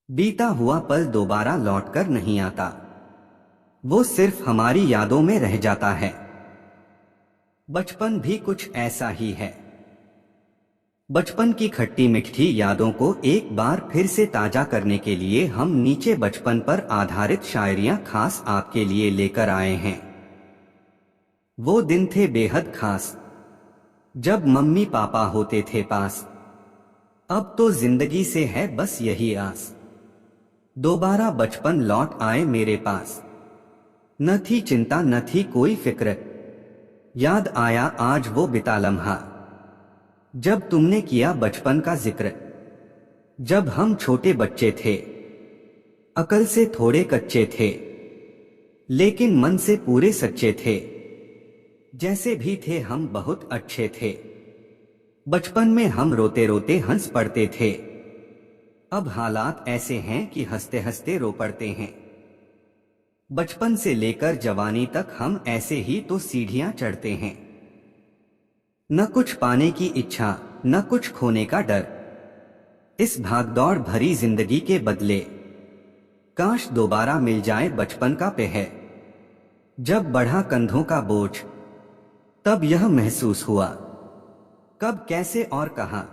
बीता हुआ पल दोबारा लौटकर नहीं आता। वो सिर्फ हमारी यादों में रह जाता है। बचपन भी कुछ ऐसा ही है। बचपन की खट्टी मीठी यादों को एक बार फिर से ताजा करने के लिए हम नीचे बचपन पर आधारित शायरियां खास आपके लिए लेकर आए हैं। वो दिन थे बेहद खास, जब मम्मी पापा होते थे पास। अब तो जिंदगी से है बस यही आस, दोबारा बचपन लौट आए मेरे पास। न थी चिंता न थी कोई फिक्र, याद आया आज वो बिता लम्हा, जब तुमने किया बचपन का जिक्र। जब हम छोटे बच्चे थे, अकल से थोड़े कच्चे थे, लेकिन मन से पूरे सच्चे थे। जैसे भी थे हम बहुत अच्छे थे। बचपन में हम रोते रोते हंस पड़ते थे। अब हालात ऐसे हैं कि हंसते हंसते रो पड़ते हैं। बचपन से लेकर जवानी तक हम ऐसे ही तो सीढ़ियां चढ़ते हैं। न कुछ पाने की इच्छा, न कुछ खोने का डर। इस भागदौड़ भरी जिंदगी के बदले काश दोबारा मिल जाए बचपन का पहर। जब बढ़ा कंधों का बोझ, तब यह महसूस हुआ, कब कैसे और कहां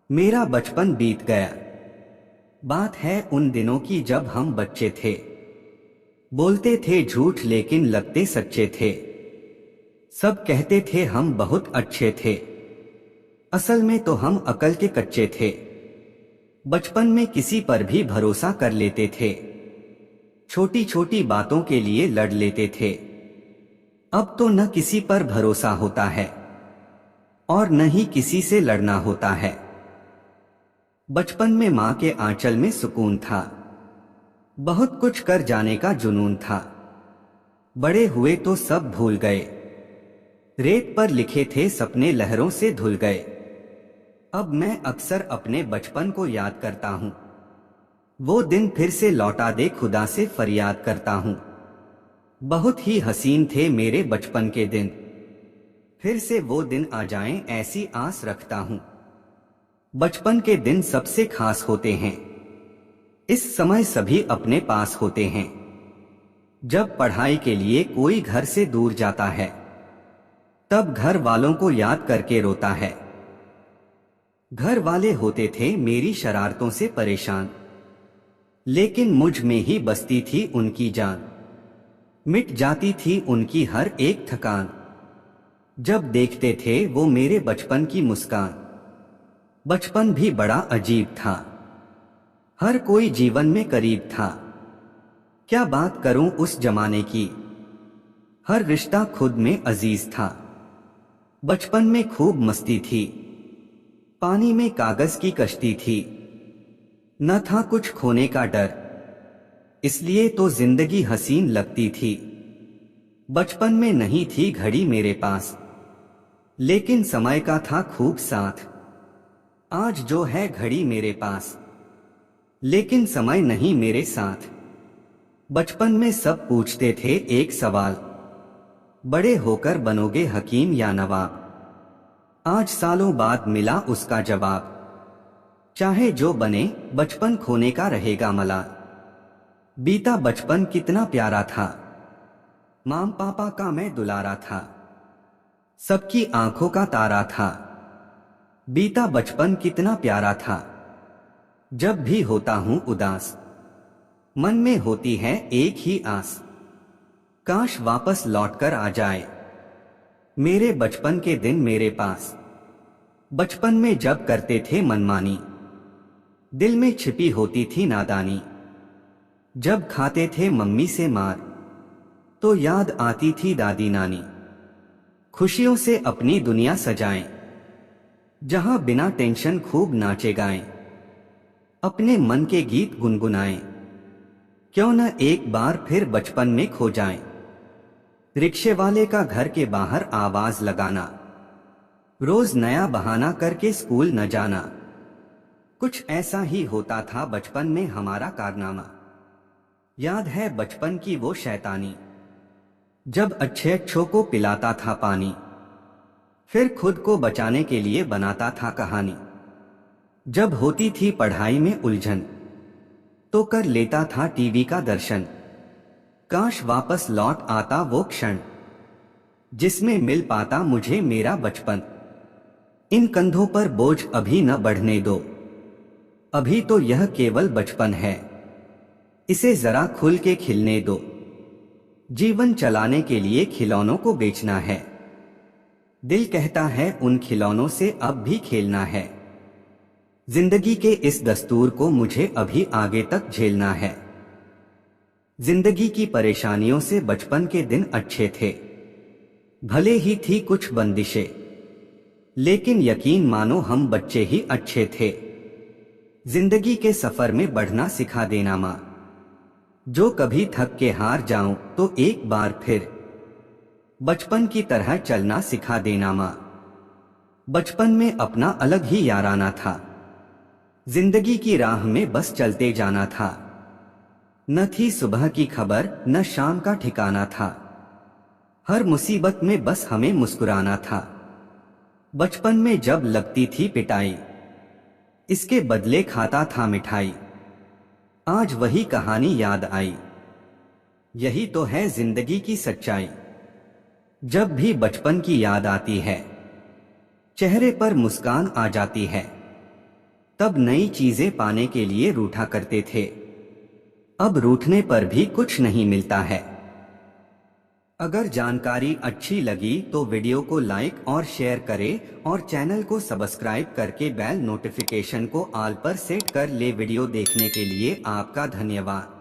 मेरा बचपन बीत गया। बात है उन दिनों की जब हम बच्चे थे, बोलते थे झूठ लेकिन लगते सच्चे थे। सब कहते थे हम बहुत अच्छे थे, असल में तो हम अकल के कच्चे थे। बचपन में किसी पर भी भरोसा कर लेते थे, छोटी छोटी बातों के लिए लड़ लेते थे। अब तो न किसी पर भरोसा होता है और न ही किसी से लड़ना होता है। बचपन में माँ के आंचल में सुकून था, बहुत कुछ कर जाने का जुनून था। बड़े हुए तो सब भूल गए, रेत पर लिखे थे सपने लहरों से धुल गए। अब मैं अक्सर अपने बचपन को याद करता हूँ, वो दिन फिर से लौटा दे खुदा से फरियाद करता हूँ। बहुत ही हसीन थे मेरे बचपन के दिन, फिर से वो दिन आ जाएं ऐसी आस रखता हूँ। बचपन के दिन सबसे खास होते हैं, इस समय सभी अपने पास होते हैं। जब पढ़ाई के लिए कोई घर से दूर जाता है, तब घर वालों को याद करके रोता है। घर वाले होते थे मेरी शरारतों से परेशान, लेकिन मुझ में ही बसती थी उनकी जान। मिट जाती थी उनकी हर एक थकान, जब देखते थे वो मेरे बचपन की मुस्कान। बचपन भी बड़ा अजीब था, हर कोई जीवन में करीब था। क्या बात करूं उस जमाने की, हर रिश्ता खुद में अजीज था। बचपन में खूब मस्ती थी, पानी में कागज की कश्ती थी। न था कुछ खोने का डर, इसलिए तो जिंदगी हसीन लगती थी। बचपन में नहीं थी घड़ी मेरे पास, लेकिन समय का था खूब साथ। आज जो है घड़ी मेरे पास, लेकिन समय नहीं मेरे साथ। बचपन में सब पूछते थे एक सवाल, बड़े होकर बनोगे हकीम या नवाब। आज सालों बाद मिला उसका जवाब, चाहे जो बने बचपन खोने का रहेगा मलाल। बीता बचपन कितना प्यारा था, माँ पापा का मैं दुलारा था, सबकी आंखों का तारा था। बीता बचपन कितना प्यारा था। जब भी होता हूँ उदास, मन में होती है एक ही आस, काश वापस लौटकर आ जाए मेरे बचपन के दिन मेरे पास। बचपन में जब करते थे मनमानी, दिल में छिपी होती थी नादानी। जब खाते थे मम्मी से मार, तो याद आती थी दादी नानी। खुशियों से अपनी दुनिया सजाएं, जहां बिना टेंशन खूब नाचे गाएं, अपने मन के गीत गुनगुनाएं। क्यों न एक बार फिर बचपन में खो जाएं। रिक्शे वाले का घर के बाहर आवाज लगाना, रोज नया बहाना करके स्कूल न जाना। कुछ ऐसा ही होता था बचपन में हमारा कारनामा। याद है बचपन की वो शैतानी, जब अच्छे अच्छों को पिलाता था पानी, फिर खुद को बचाने के लिए बनाता था कहानी। जब होती थी पढ़ाई में उलझन, तो कर लेता था टीवी का दर्शन। काश वापस लौट आता वो क्षण जिसमें मिल पाता मुझे मेरा बचपन। इन कंधों पर बोझ अभी न बढ़ने दो, अभी तो यह केवल बचपन है, इसे जरा खुल के खिलने दो। जीवन चलाने के लिए खिलौनों को बेचना है, दिल कहता है उन खिलौनों से अब भी खेलना है। जिंदगी के इस दस्तूर को मुझे अभी आगे तक झेलना है। जिंदगी की परेशानियों से बचपन के दिन अच्छे थे, भले ही थी कुछ बंदिशें, लेकिन यकीन मानो हम बच्चे ही अच्छे थे। जिंदगी के सफर में बढ़ना सिखा देना माँ, जो कभी थक के हार जाऊं तो एक बार फिर बचपन की तरह चलना सिखा देना माँ। बचपन में अपना अलग ही याराना था, जिंदगी की राह में बस चलते जाना था। न थी सुबह की खबर न शाम का ठिकाना था, हर मुसीबत में बस हमें मुस्कुराना था। बचपन में जब लगती थी पिटाई, इसके बदले खाता था मिठाई। आज वही कहानी याद आई, यही तो है जिंदगी की सच्चाई। जब भी बचपन की याद आती है, चेहरे पर मुस्कान आ जाती है। तब नई चीजें पाने के लिए रूठा करते थे, अब रूठने पर भी कुछ नहीं मिलता है। अगर जानकारी अच्छी लगी तो वीडियो को लाइक और शेयर करें और चैनल को सब्सक्राइब करके बेल नोटिफिकेशन को ऑल पर सेट कर ले। वीडियो देखने के लिए आपका धन्यवाद।